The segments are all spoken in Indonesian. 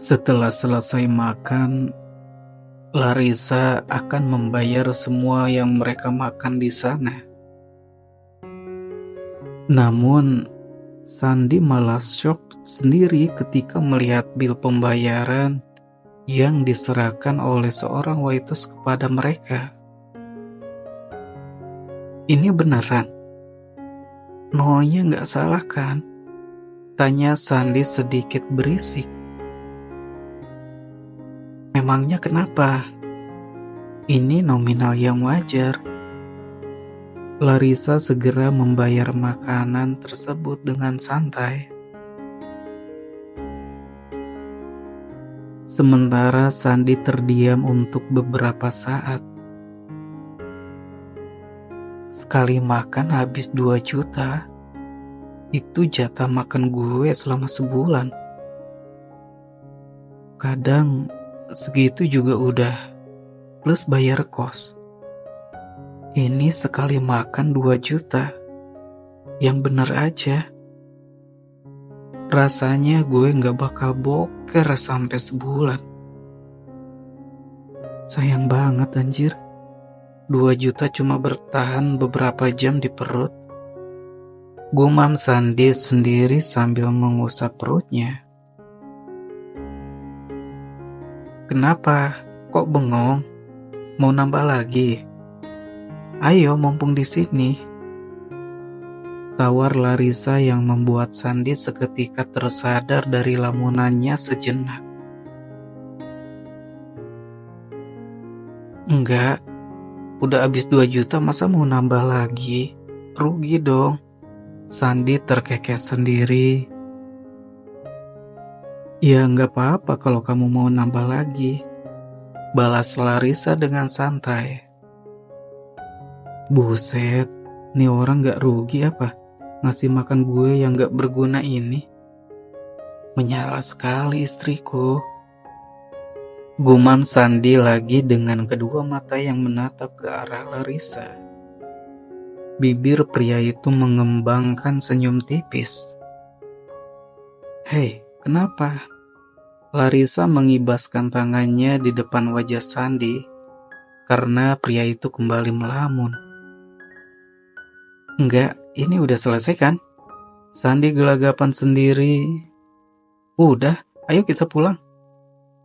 Setelah selesai makan, Larissa akan membayar semua yang mereka makan di sana. Namun, Sandi malah syok sendiri ketika melihat bil pembayaran yang diserahkan oleh seorang waitress kepada mereka. Ini beneran? Nonya nggak salah kan? Tanya Sandi sedikit berisik. Memangnya kenapa? Ini nominal yang wajar. Larissa segera membayar makanan tersebut dengan santai. Sementara Sandi terdiam untuk beberapa saat. Sekali makan habis 2 juta. Itu jatah makan gue selama sebulan. Kadang segitu juga udah plus bayar kos. Ini sekali makan 2 juta. Yang bener aja. Rasanya gue gak bakal boker sampai sebulan. Sayang banget anjir. 2 juta cuma bertahan beberapa jam di perut. Gumam Sandi sendiri sambil mengusap perutnya. Kenapa? Kok bengong? Mau nambah lagi? Ayo, mumpung di sini. Tawar Larissa yang membuat Sandi seketika tersadar dari lamunannya sejenak. Enggak, udah habis 2 juta masa mau nambah lagi? Rugi dong. Sandi terkekeh sendiri. Ya nggak apa-apa kalau kamu mau nambah lagi. Balas Larissa dengan santai. Buset, nih orang nggak rugi apa? Ngasih makan gue yang nggak berguna ini. Menyala sekali istriku. Gumam Sandi lagi dengan kedua mata yang menatap ke arah Larissa. Bibir pria itu mengembangkan senyum tipis. Hei, kenapa? Larissa mengibaskan tangannya di depan wajah Sandi karena pria itu kembali melamun. Enggak, ini udah selesai kan? Sandi gelagapan sendiri. Udah, ayo kita pulang.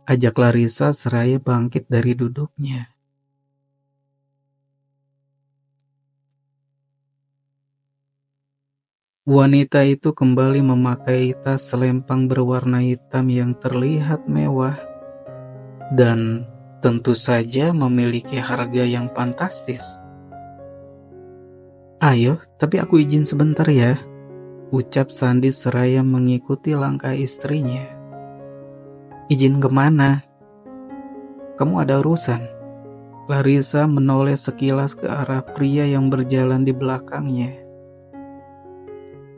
Ajak Larissa seraya bangkit dari duduknya. Wanita itu kembali memakai tas selempang berwarna hitam yang terlihat mewah dan tentu saja memiliki harga yang fantastis. Ayo, tapi aku izin sebentar ya, ucap Sandi seraya mengikuti langkah istrinya. Izin kemana? Kamu ada urusan? Larissa menoleh sekilas ke arah pria yang berjalan di belakangnya.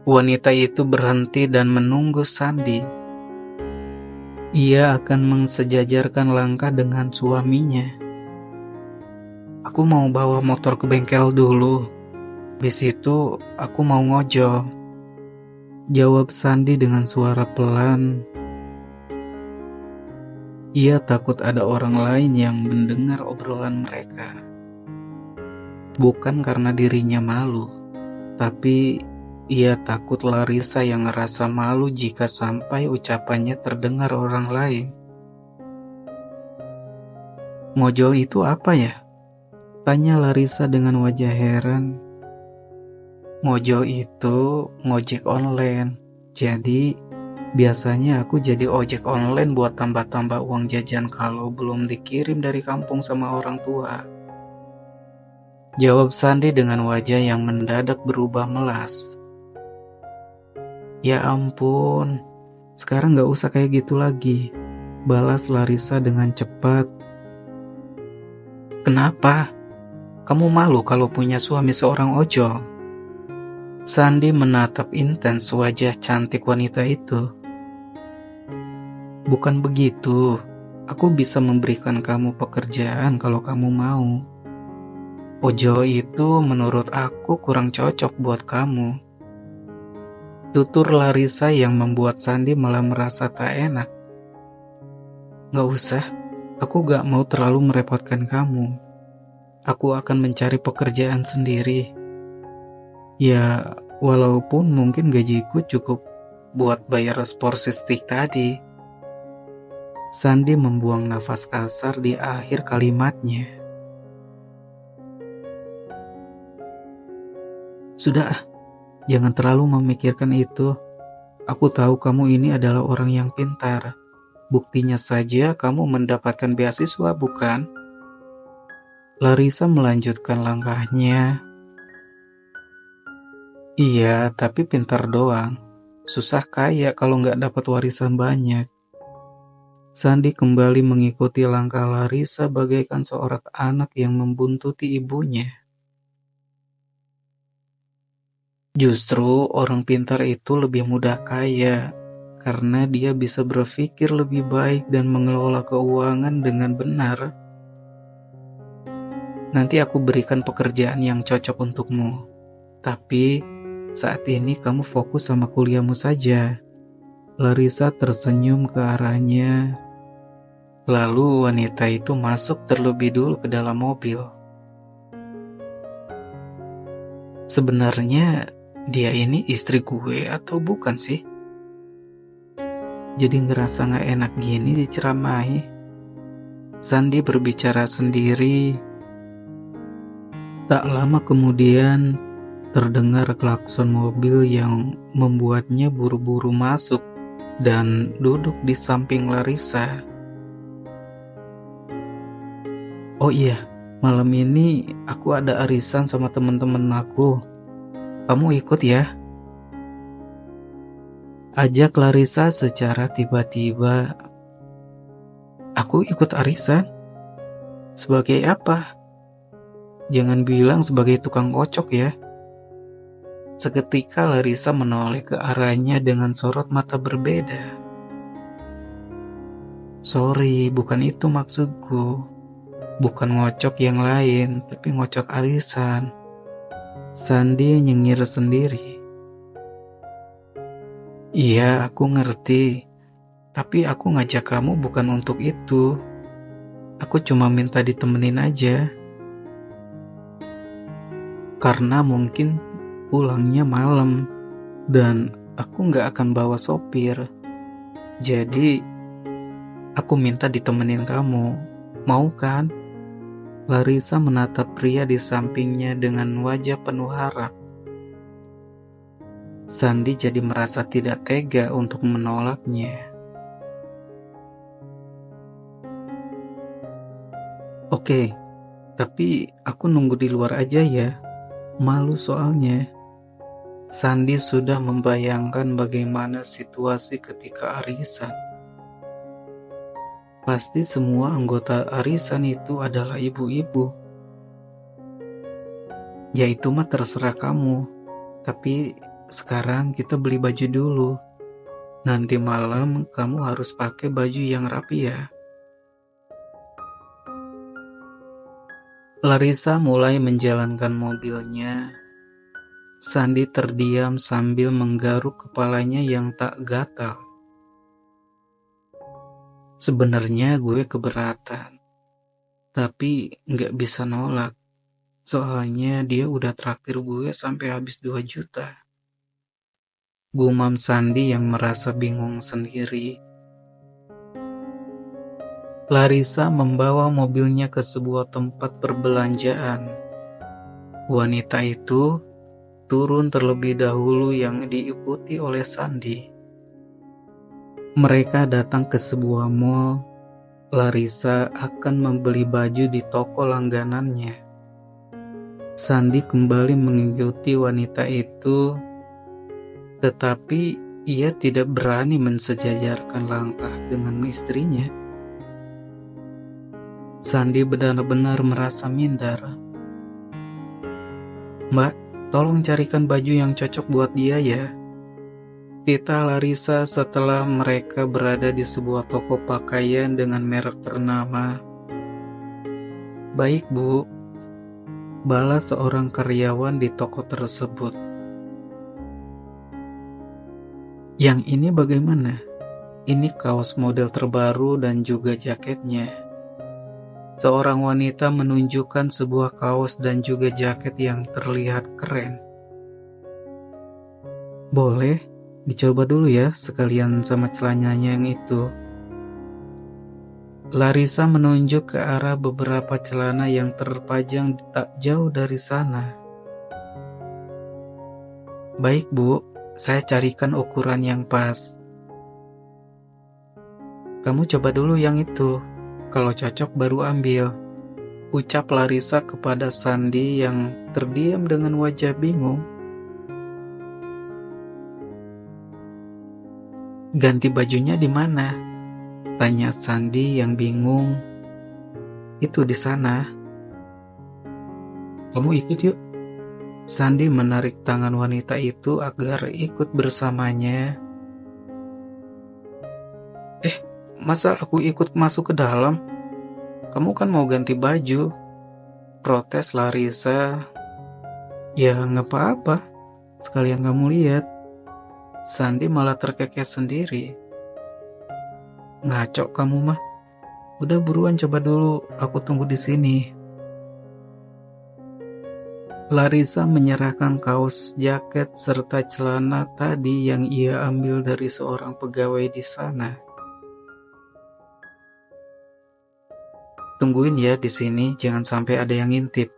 Wanita itu berhenti dan menunggu Sandi. Ia akan mensejajarkan langkah dengan suaminya. Aku mau bawa motor ke bengkel dulu. Habis itu aku mau ngojol. Jawab Sandi dengan suara pelan. Ia takut ada orang lain yang mendengar obrolan mereka. Bukan karena dirinya malu, tapi ia takut Larissa yang ngerasa malu jika sampai ucapannya terdengar orang lain. Ngojol itu apa ya? Tanya Larissa dengan wajah heran. Ngojol itu ngojek online. Jadi biasanya aku jadi ojek online buat tambah-tambah uang jajan kalau belum dikirim dari kampung sama orang tua. Jawab Sandi dengan wajah yang mendadak berubah melas. Ya ampun, sekarang gak usah kayak gitu lagi. Balas Larissa dengan cepat. Kenapa? Kamu malu kalau punya suami seorang ojol? Sandi menatap intens wajah cantik wanita itu. Bukan begitu, aku bisa memberikan kamu pekerjaan kalau kamu mau. Ojol itu menurut aku kurang cocok buat kamu. Tutur Larissa yang membuat Sandi malah merasa tak enak. Gak usah, aku gak mau terlalu merepotkan kamu. Aku akan mencari pekerjaan sendiri. Ya, walaupun mungkin gajiku cukup buat bayar seporsi steak tadi. Sandi membuang nafas kasar di akhir kalimatnya. Sudah, jangan terlalu memikirkan itu. Aku tahu kamu ini adalah orang yang pintar. Buktinya saja kamu mendapatkan beasiswa, bukan? Larissa melanjutkan langkahnya. Iya, tapi pintar doang. Susah kaya kalau nggak dapat warisan banyak. Sandi kembali mengikuti langkah Larissa bagaikan seorang anak yang membuntuti ibunya. Justru orang pintar itu lebih mudah kaya, karena dia bisa berpikir lebih baik dan mengelola keuangan dengan benar. Nanti aku berikan pekerjaan yang cocok untukmu. Tapi saat ini kamu fokus sama kuliahmu saja. Larissa tersenyum ke arahnya. Lalu wanita itu masuk terlebih dulu ke dalam mobil. Sebenarnya dia ini istri gue atau bukan sih? Jadi ngerasa gak enak gini diceramahi. Sandi berbicara sendiri. Tak lama kemudian terdengar klakson mobil yang membuatnya buru-buru masuk dan duduk di samping Larissa. Oh iya, malam ini aku ada arisan sama temen-temen aku. Kamu ikut ya? Ajak Larissa secara tiba-tiba. Aku ikut arisan? Sebagai apa? Jangan bilang sebagai tukang kocok ya. Seketika Larissa menoleh ke arahnya dengan sorot mata berbeda. Sorry, bukan itu maksudku. Bukan ngocok yang lain, tapi ngocok arisan. Sandi nyengir sendiri. Iya, aku ngerti. Tapi aku ngajak kamu bukan untuk itu. Aku cuma minta ditemenin aja. Karena mungkin pulangnya malam dan aku gak akan bawa sopir. Jadi aku minta ditemenin kamu. Mau kan? Larissa menatap pria di sampingnya dengan wajah penuh harap. Sandi jadi merasa tidak tega untuk menolaknya. Oke, tapi aku nunggu di luar aja ya. Malu soalnya. Sandi sudah membayangkan bagaimana situasi ketika arisan. Pasti semua anggota arisan itu adalah ibu-ibu. Ya itu mah terserah kamu. Tapi sekarang kita beli baju dulu. Nanti malam kamu harus pakai baju yang rapi ya. Larissa mulai menjalankan mobilnya. Sandi terdiam sambil menggaruk kepalanya yang tak gatal. Sebenarnya gue keberatan, tapi gak bisa nolak. Soalnya dia udah traktir gue sampai habis 2 juta. Gumam Sandi yang merasa bingung sendiri. Larissa membawa mobilnya ke sebuah tempat perbelanjaan. Wanita itu turun terlebih dahulu yang diikuti oleh Sandi. Mereka datang ke sebuah mall. Larissa akan membeli baju di toko langganannya. Sandi kembali mengikuti wanita itu, tetapi ia tidak berani mensejajarkan langkah dengan istrinya. Sandi benar-benar merasa minder. Mbak, tolong carikan baju yang cocok buat dia ya. Tita Larissa setelah mereka berada di sebuah toko pakaian dengan merek ternama. Baik bu, balas seorang karyawan di toko tersebut. Yang ini bagaimana? Ini kaos model terbaru dan juga jaketnya. Seorang wanita menunjukkan sebuah kaos dan juga jaket yang terlihat keren. Boleh, dicoba dulu ya sekalian sama celananya yang itu. Larissa menunjuk ke arah beberapa celana yang terpajang tak jauh dari sana. Baik Bu, saya carikan ukuran yang pas. Kamu coba dulu yang itu, kalau cocok baru ambil. Ucap Larissa kepada Sandi yang terdiam dengan wajah bingung. Ganti bajunya di mana? Tanya Sandi yang bingung. Itu di sana. Kamu ikut yuk. Sandi menarik tangan wanita itu agar ikut bersamanya. Masa aku ikut masuk ke dalam? Kamu kan mau ganti baju. Protes Larissa. Ya nggak apa-apa. Sekalian kamu lihat. Sandi malah terkekeh sendiri. Ngaco kamu mah. Udah buruan coba dulu. Aku tunggu di sini. Larissa menyerahkan kaos, jaket, serta celana tadi yang ia ambil dari seorang pegawai di sana. Tungguin ya di sini, jangan sampai ada yang ngintip.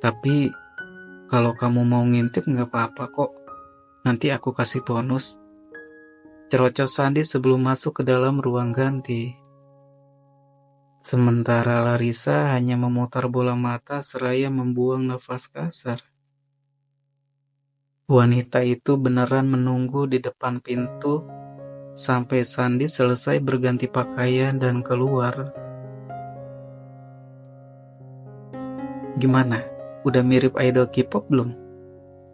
Tapi kalau kamu mau ngintip nggak apa-apa kok. Nanti aku kasih bonus. Cerocos Sandi sebelum masuk ke dalam ruang ganti. Sementara Larissa hanya memutar bola mata seraya membuang nafas kasar. Wanita itu beneran menunggu di depan pintu sampai Sandi selesai berganti pakaian dan keluar. Gimana? Udah mirip idol K-pop belum?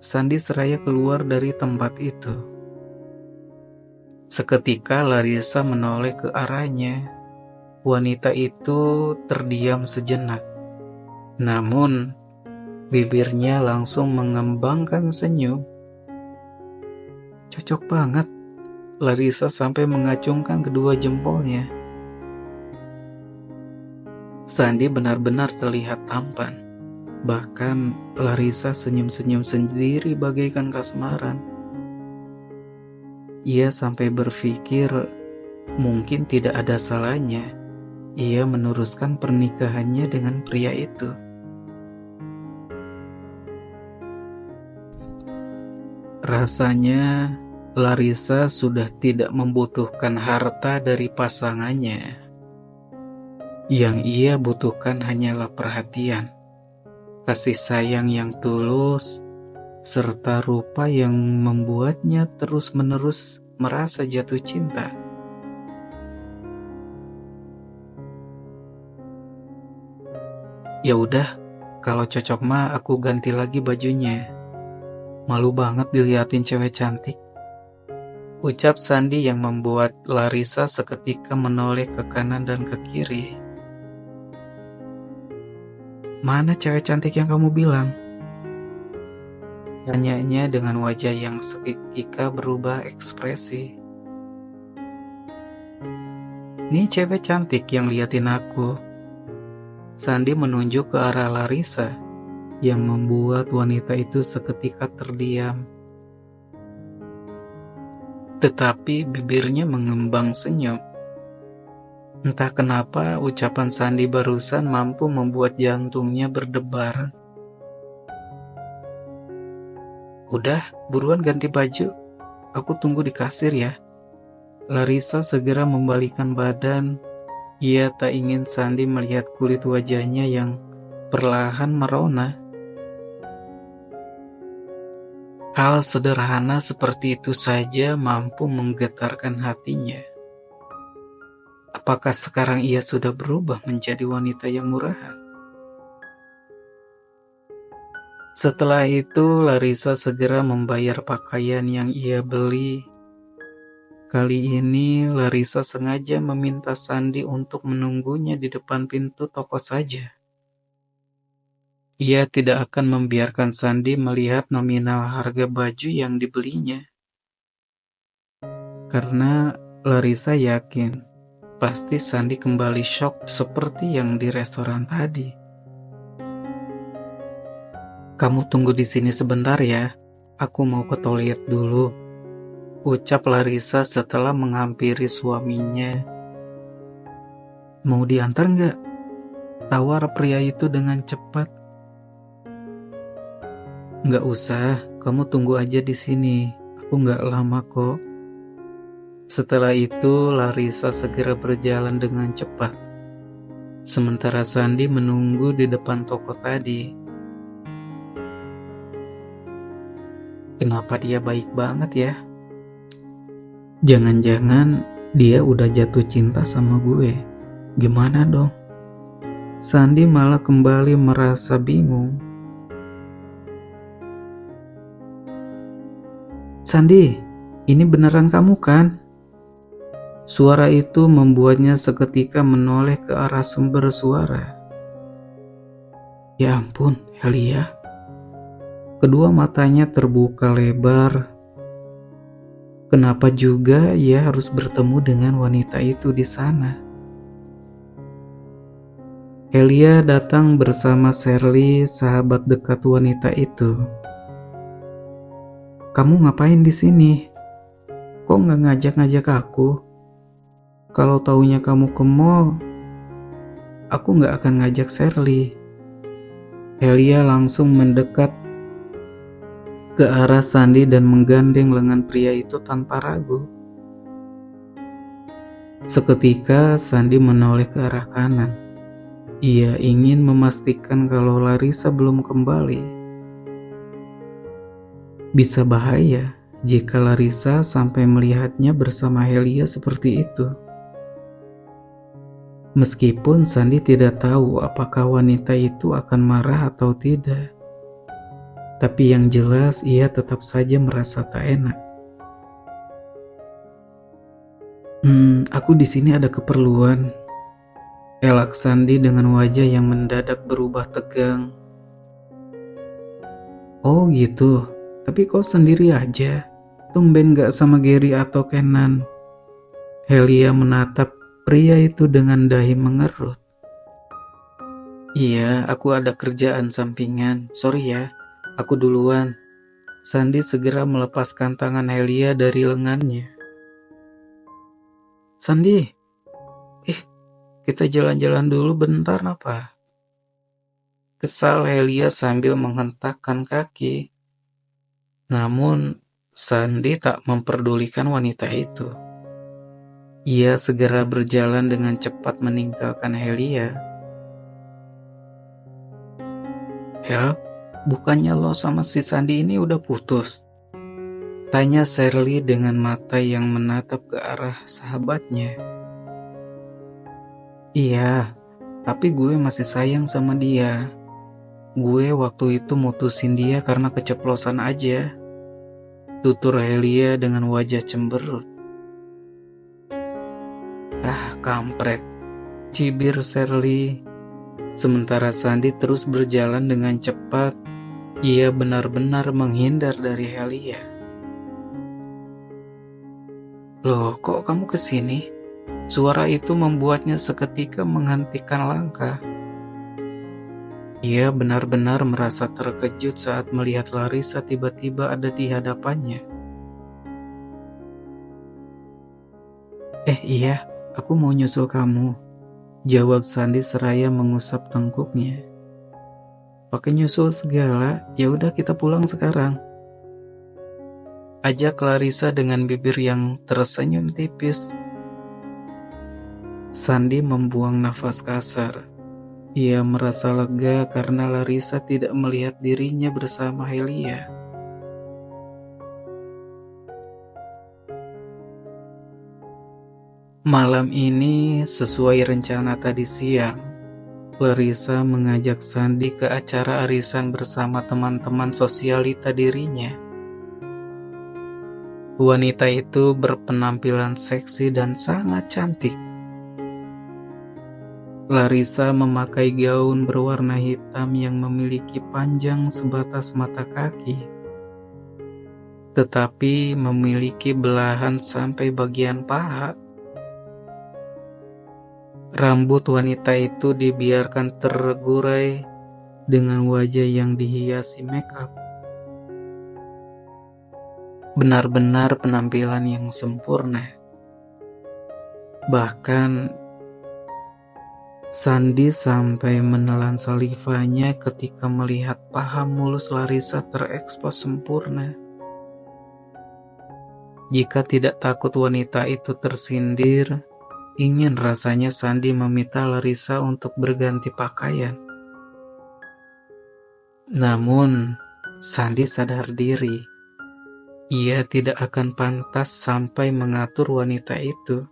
Sandi seraya keluar dari tempat itu. Seketika Larissa menoleh ke arahnya. Wanita itu terdiam sejenak. Namun, bibirnya langsung mengembangkan senyum. Cocok banget. Larissa sampai mengacungkan kedua jempolnya. Sandi benar-benar terlihat tampan. Bahkan Larissa senyum-senyum sendiri bagaikan kasmaran. Ia sampai berpikir mungkin tidak ada salahnya ia meneruskan pernikahannya dengan pria itu. Rasanya Larissa sudah tidak membutuhkan harta dari pasangannya. Yang ia butuhkan hanyalah perhatian, kasih sayang yang tulus, serta rupa yang membuatnya terus-menerus merasa jatuh cinta. Ya udah, kalau cocok mah aku ganti lagi bajunya. Malu banget diliatin cewek cantik. Ucap Sandi yang membuat Larissa seketika menoleh ke kanan dan ke kiri. Mana cewek cantik yang kamu bilang? Tanyanya dengan wajah yang seketika berubah ekspresi. Nih cewek cantik yang liatin aku. Sandi menunjuk ke arah Larissa yang membuat wanita itu seketika terdiam. Tetapi bibirnya mengembang senyum. Entah kenapa ucapan Sandi barusan mampu membuat jantungnya berdebar. Udah, buruan ganti baju. Aku tunggu di kasir ya. Larissa segera membalikkan badan. Ia tak ingin Sandi melihat kulit wajahnya yang perlahan merona. Hal sederhana seperti itu saja mampu menggetarkan hatinya. Apakah sekarang ia sudah berubah menjadi wanita yang murahan? Setelah itu, Larissa segera membayar pakaian yang ia beli. Kali ini, Larissa sengaja meminta Sandi untuk menunggunya di depan pintu toko saja. Ia tidak akan membiarkan Sandi melihat nominal harga baju yang dibelinya. Karena Larissa yakin pasti Sandi kembali shock seperti yang di restoran tadi. "Kamu tunggu di sini sebentar ya, aku mau ke toilet dulu," ucap Larissa setelah menghampiri suaminya. "Mau diantar nggak?" tawar pria itu dengan cepat. "Nggak usah, kamu tunggu aja di sini, aku nggak lama kok." Setelah itu, Larissa segera berjalan dengan cepat. Sementara Sandi menunggu di depan toko tadi. Kenapa dia baik banget ya? Jangan-jangan dia udah jatuh cinta sama gue. Gimana dong? Sandi malah kembali merasa bingung. "Sandi, ini beneran kamu kan?" Suara itu membuatnya seketika menoleh ke arah sumber suara. Ya ampun, Helia. Kedua matanya terbuka lebar. Kenapa juga ia harus bertemu dengan wanita itu di sana? Helia datang bersama Shirley, sahabat dekat wanita itu. "Kamu ngapain di sini? Kok nggak ngajak-ngajak aku? Kalau taunya kamu ke mall, aku nggak akan ngajak Shirley." Helia langsung mendekat ke arah Sandi dan menggandeng lengan pria itu tanpa ragu. Seketika Sandi menoleh ke arah kanan. Ia ingin memastikan kalau Larissa belum kembali. Bisa bahaya jika Larissa sampai melihatnya bersama Helia seperti itu. Meskipun Sandi tidak tahu apakah wanita itu akan marah atau tidak, tapi yang jelas ia tetap saja merasa tak enak. Aku di sini ada keperluan," elak Sandi dengan wajah yang mendadak berubah tegang. "Oh gitu, tapi kok sendiri aja? Tumben gak sama Gary atau Kenan?" Helia menatap pria itu dengan dahi mengerut. "Iya, aku ada kerjaan sampingan. Sorry ya, aku duluan." Sandi segera melepaskan tangan Helia dari lengannya. "Sandi, kita jalan-jalan dulu bentar apa?" Kesal Helia sambil menghentakkan kaki. Namun, Sandi tak memperdulikan wanita itu. Ia segera berjalan dengan cepat meninggalkan Helia. "Hel, bukannya lo sama si Sandi ini udah putus?" tanya Shirley dengan mata yang menatap ke arah sahabatnya. "Iya, tapi gue masih sayang sama dia. Gue waktu itu mutusin dia karena keceplosan aja," tutur Helia dengan wajah cemberut. "Ah, kampret," cibir Shirley. Sementara Sandi terus berjalan dengan cepat. Ia benar-benar menghindar dari Helia. "Loh, kok kamu kesini?" Suara itu membuatnya seketika menghentikan langkah. Ia benar-benar merasa terkejut saat melihat Larissa tiba-tiba ada di hadapannya. Iya, aku mau nyusul kamu," jawab Sandi seraya mengusap tengkuknya. "Pakai nyusul segala, ya udah kita pulang sekarang," ajak Larissa dengan bibir yang tersenyum tipis. Sandi membuang nafas kasar. Ia merasa lega karena Larissa tidak melihat dirinya bersama Helia. Malam ini, sesuai rencana tadi siang, Larissa mengajak Sandi ke acara arisan bersama teman-teman sosialita dirinya. Wanita itu berpenampilan seksi dan sangat cantik. Larissa memakai gaun berwarna hitam yang memiliki panjang sebatas mata kaki. tetapi memiliki belahan sampai bagian paha. Rambut wanita itu dibiarkan tergurai dengan wajah yang dihiasi make up. Benar-benar penampilan yang sempurna. Bahkan Sandi sampai menelan salivanya ketika melihat paha mulus Larissa terekspos sempurna. Jika tidak takut wanita itu tersindir, ingin rasanya Sandi meminta Larissa untuk berganti pakaian. Namun, Sandi sadar diri. Ia tidak akan pantas sampai mengatur wanita itu.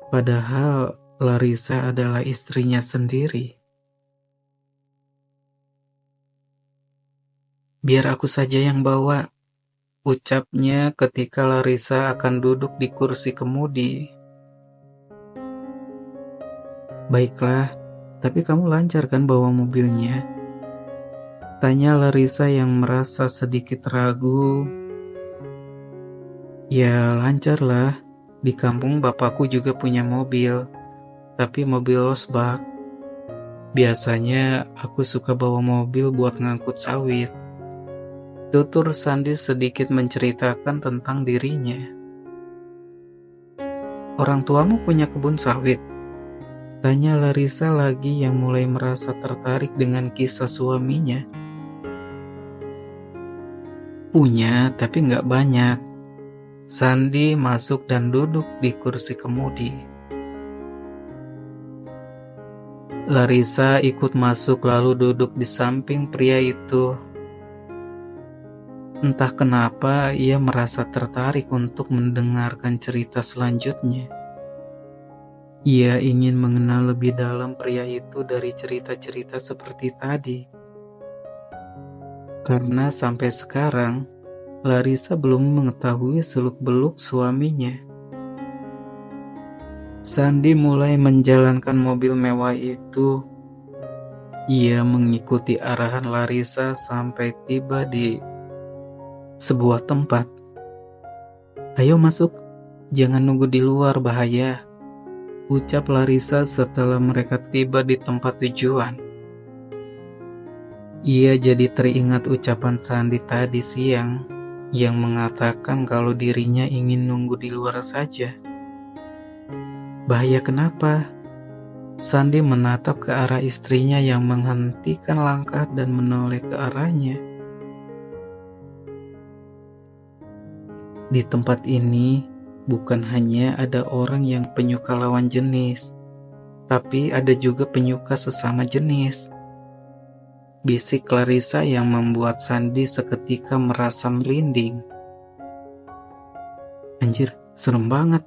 Padahal Larissa adalah istrinya sendiri. Biar aku saja yang bawa, ucapnya ketika Larissa akan duduk di kursi kemudi. Baiklah, tapi kamu lancar kan bawa mobilnya? Tanya Larissa yang merasa sedikit ragu. Ya lancar lah, di kampung bapakku juga punya mobil, tapi mobil losbak. Biasanya aku suka bawa mobil buat ngangkut sawit. Tutur Sandi sedikit menceritakan tentang dirinya. Orang tuamu punya kebun sawit? Tanya Larissa lagi yang mulai merasa tertarik dengan kisah suaminya. Punya, tapi nggak banyak. Sandi masuk dan duduk di kursi kemudi. Larissa ikut masuk lalu duduk di samping pria itu. Entah kenapa ia merasa tertarik untuk mendengarkan cerita selanjutnya. Ia ingin mengenal lebih dalam pria itu dari cerita-cerita seperti tadi. Karena sampai sekarang, Larissa belum mengetahui seluk-beluk suaminya. Sandi mulai menjalankan mobil mewah itu. Ia mengikuti arahan Larissa sampai tiba di sebuah tempat. Ayo masuk, jangan nunggu di luar, bahaya. Ucap Larissa setelah mereka tiba di tempat tujuan. Ia jadi teringat ucapan Sandi tadi siang yang mengatakan kalau dirinya ingin nunggu di luar saja. Bahaya kenapa? Sandi menatap ke arah istrinya yang menghentikan langkah dan menoleh ke arahnya. Di tempat ini bukan hanya ada orang yang penyuka lawan jenis, tapi ada juga penyuka sesama jenis. Bisik Larissa yang membuat Sandi seketika merasa merinding. Anjir, serem banget.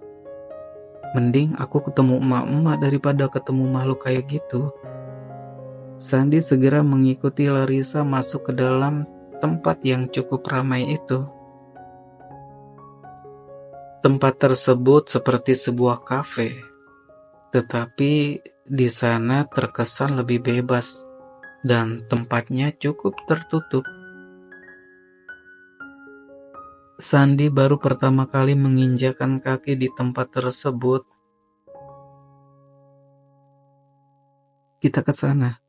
Mending aku ketemu emak-emak daripada ketemu makhluk kayak gitu. Sandi segera mengikuti Larissa masuk ke dalam tempat yang cukup ramai itu. Tempat tersebut seperti sebuah kafe, tetapi di sana terkesan lebih bebas. Dan tempatnya cukup tertutup. Sandi baru pertama kali menginjakan kaki di tempat tersebut. Kita ke sana.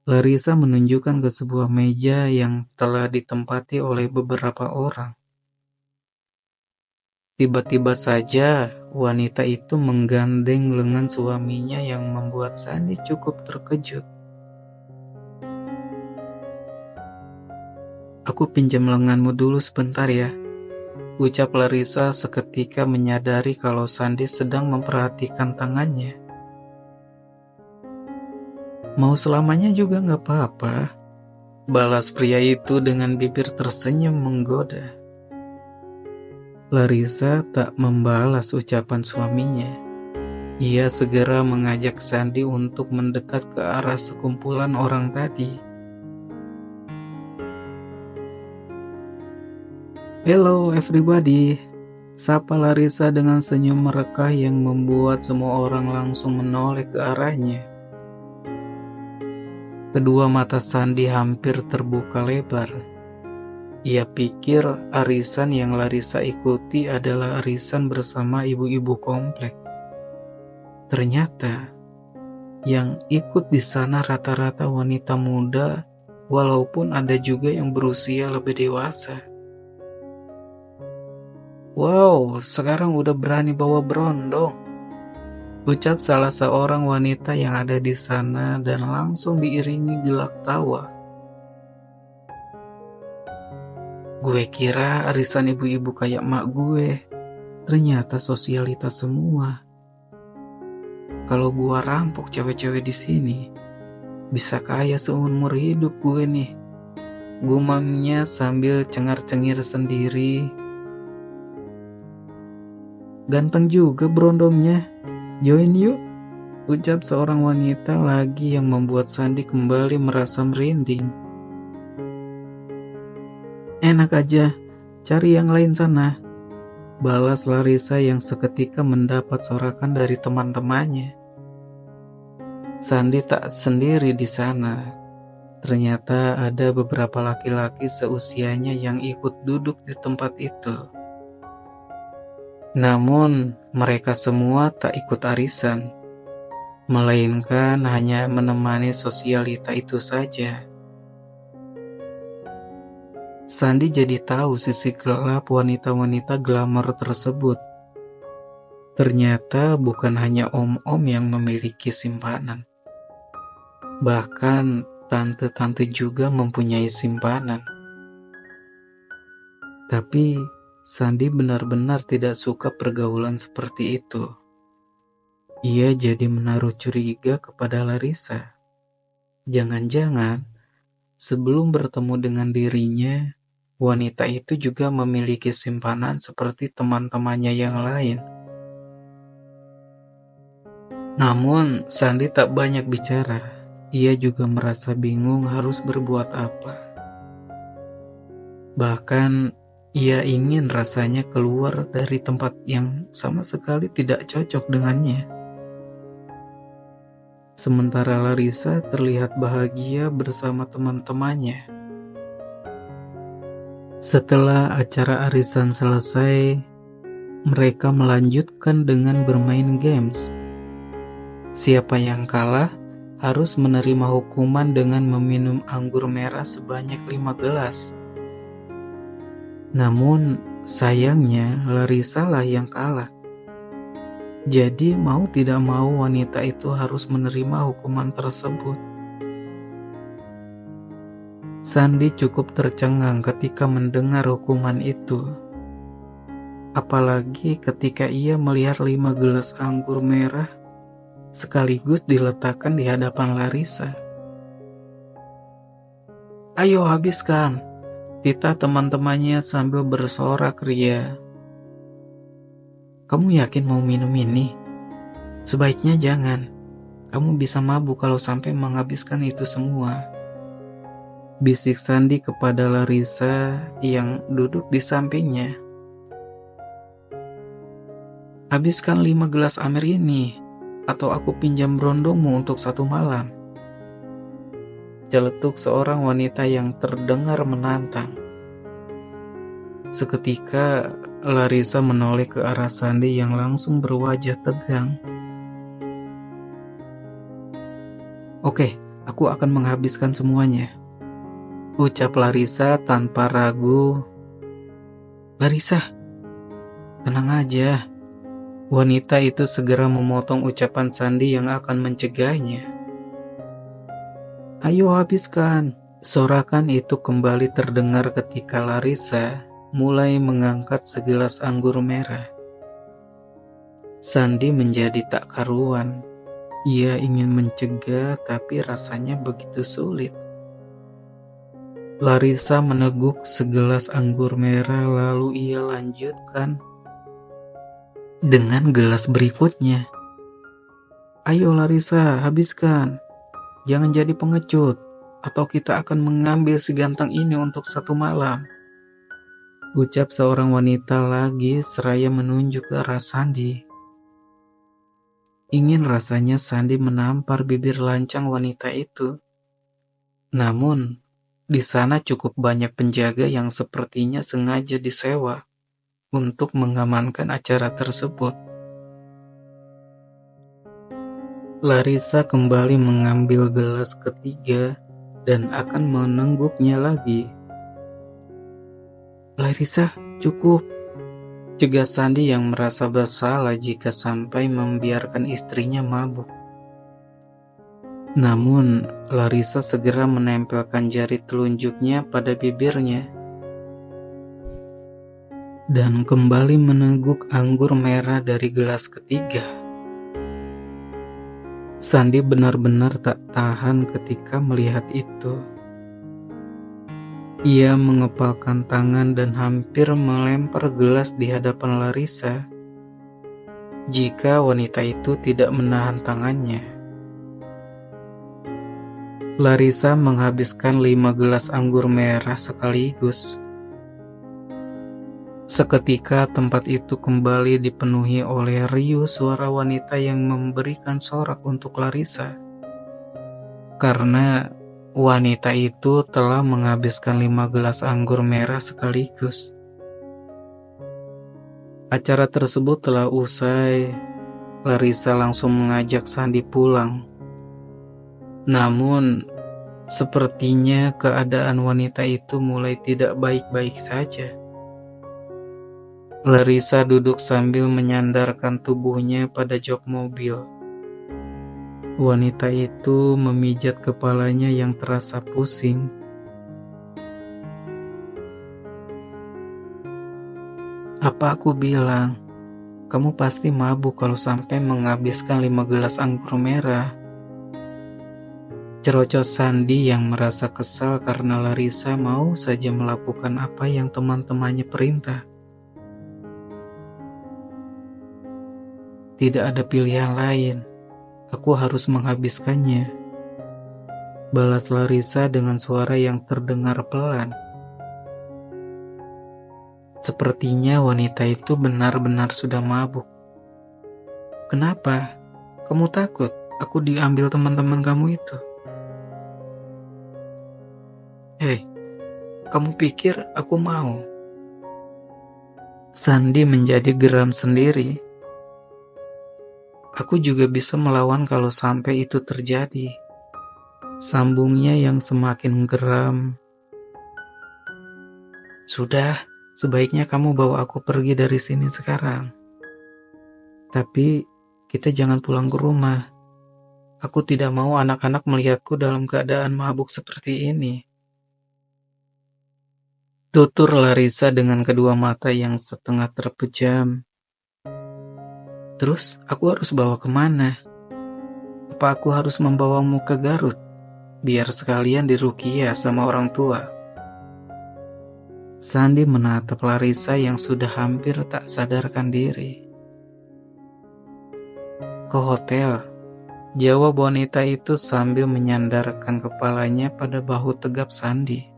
Larissa menunjukkan ke sebuah meja yang telah ditempati oleh beberapa orang. Tiba-tiba saja wanita itu menggandeng lengan suaminya yang membuat Sandi cukup terkejut. Aku pinjam lenganmu dulu sebentar ya, ucap Larissa seketika menyadari kalau Sandi sedang memperhatikan tangannya. Mau selamanya juga gak apa-apa, balas pria itu dengan bibir tersenyum menggoda. Larissa tak membalas ucapan suaminya. Ia segera mengajak Sandi untuk mendekat ke arah sekumpulan orang tadi. Hello everybody, sapa Larissa dengan senyum merekah yang membuat semua orang langsung menoleh ke arahnya. Kedua mata Sandi hampir terbuka lebar. Ia pikir arisan yang Larissa ikuti adalah arisan bersama ibu-ibu komplek. Ternyata yang ikut di sana rata-rata wanita muda, walaupun ada juga yang berusia lebih dewasa. "Wow, sekarang udah berani bawa berondong," ucap salah seorang wanita yang ada di sana dan langsung diiringi gelak tawa. "Gue kira arisan ibu-ibu kayak mak gue, ternyata sosialitas semua. Kalau gua rampok cewek-cewek di sini, bisa kaya seumur hidup gue nih," gumamnya sambil cengar-cengir sendiri. "Ganteng juga berondongnya, join yuk," ucap seorang wanita lagi yang membuat Sandi kembali merasa merinding. "Enak aja, cari yang lain sana," balas Larissa yang seketika mendapat sorakan dari teman-temannya. Sandi tak sendiri di sana. Ternyata ada beberapa laki-laki seusianya yang ikut duduk di tempat itu. Namun, mereka semua tak ikut arisan, melainkan hanya menemani sosialita itu saja. Sandi jadi tahu sisi gelap wanita-wanita glamor tersebut. Ternyata bukan hanya om-om yang memiliki simpanan. Bahkan tante-tante juga mempunyai simpanan. Tapi Sandi benar-benar tidak suka pergaulan seperti itu. Ia jadi menaruh curiga kepada Larissa. Jangan-jangan sebelum bertemu dengan dirinya, wanita itu juga memiliki simpanan seperti teman-temannya yang lain. Namun, Sandi tak banyak bicara. Ia juga merasa bingung harus berbuat apa. Bahkan, ia ingin rasanya keluar dari tempat yang sama sekali tidak cocok dengannya. Sementara Larissa terlihat bahagia bersama teman-temannya. Setelah acara arisan selesai, mereka melanjutkan dengan bermain games. Siapa yang kalah harus menerima hukuman dengan meminum anggur merah sebanyak 5 gelas. Namun, sayangnya Larissa lah yang kalah. Jadi mau tidak mau wanita itu harus menerima hukuman tersebut. Sandi cukup tercengang ketika mendengar hukuman itu. Apalagi ketika ia melihat 5 gelas anggur merah sekaligus diletakkan di hadapan Larissa. "Ayo habiskan," titah teman-temannya sambil bersorak ria. "Kamu yakin mau minum ini? Sebaiknya jangan. Kamu bisa mabuk kalau sampai menghabiskan itu semua," bisik Sandi kepada Larissa yang duduk di sampingnya. "Habiskan 5 gelas amer ini, atau aku pinjam berondongmu untuk 1 malam," celetuk seorang wanita yang terdengar menantang. Seketika, Larissa menoleh ke arah Sandi yang langsung berwajah tegang. "Oke, aku akan menghabiskan semuanya," ucap Larissa tanpa ragu. "Larissa, tenang aja." Wanita itu segera memotong ucapan Sandi yang akan mencegahnya. "Ayo habiskan." Sorakan itu kembali terdengar ketika Larissa mulai mengangkat segelas anggur merah. Sandi menjadi tak karuan. Ia ingin mencegah tapi rasanya begitu sulit. Larissa meneguk segelas anggur merah lalu ia lanjutkan dengan gelas berikutnya. "Ayo Larissa, habiskan. Jangan jadi pengecut, atau kita akan mengambil si ganteng ini untuk 1 malam," ucap seorang wanita lagi seraya menunjuk ke arah Sandi. Ingin rasanya Sandi menampar bibir lancang wanita itu. Namun, Di sana cukup banyak penjaga yang sepertinya sengaja disewa untuk mengamankan acara tersebut. Larissa kembali mengambil gelas ketiga dan akan menengguknya lagi. "Larissa, cukup," cegah Sandi yang merasa bersalah jika sampai membiarkan istrinya mabuk. Namun, Larissa segera menempelkan jari telunjuknya pada bibirnya dan kembali meneguk anggur merah dari gelas ketiga. Sandi benar-benar tak tahan ketika melihat itu. Ia mengepalkan tangan dan hampir melempar gelas di hadapan Larissa jika wanita itu tidak menahan tangannya. Larissa menghabiskan 5 gelas anggur merah sekaligus. Seketika tempat itu kembali dipenuhi oleh riuh suara wanita yang memberikan sorak untuk Larissa. Karena wanita itu telah menghabiskan 5 gelas anggur merah sekaligus. Acara tersebut telah usai. Larissa langsung mengajak Sandi pulang. Namun, sepertinya keadaan wanita itu mulai tidak baik-baik saja. Larissa duduk sambil menyandarkan tubuhnya pada jok mobil. Wanita itu memijat kepalanya yang terasa pusing. "Apa aku bilang, kamu pasti mabuk kalau sampai menghabiskan 5 gelas anggur merah," cerocos Sandi yang merasa kesal karena Larissa mau saja melakukan apa yang teman-temannya perintah. "Tidak ada pilihan lain, aku harus menghabiskannya," balas Larissa dengan suara yang terdengar pelan. Sepertinya wanita itu benar-benar sudah mabuk. "Kenapa? Kamu takut aku diambil teman-teman kamu itu?" "Hei, kamu pikir aku mau?" Sandi menjadi geram sendiri. "Aku juga bisa melawan kalau sampai itu terjadi," sambungnya yang semakin geram. "Sudah, sebaiknya kamu bawa aku pergi dari sini sekarang. Tapi kita jangan pulang ke rumah. Aku tidak mau anak-anak melihatku dalam keadaan mabuk seperti ini," tutur Larissa dengan kedua mata yang setengah terpejam. "Terus aku harus bawa kemana? Apa aku harus membawamu ke Garut? Biar sekalian diruqyah sama orang tua." Sandi menatap Larissa yang sudah hampir tak sadarkan diri. "Ke hotel," jawab wanita itu sambil menyandarkan kepalanya pada bahu tegap Sandi.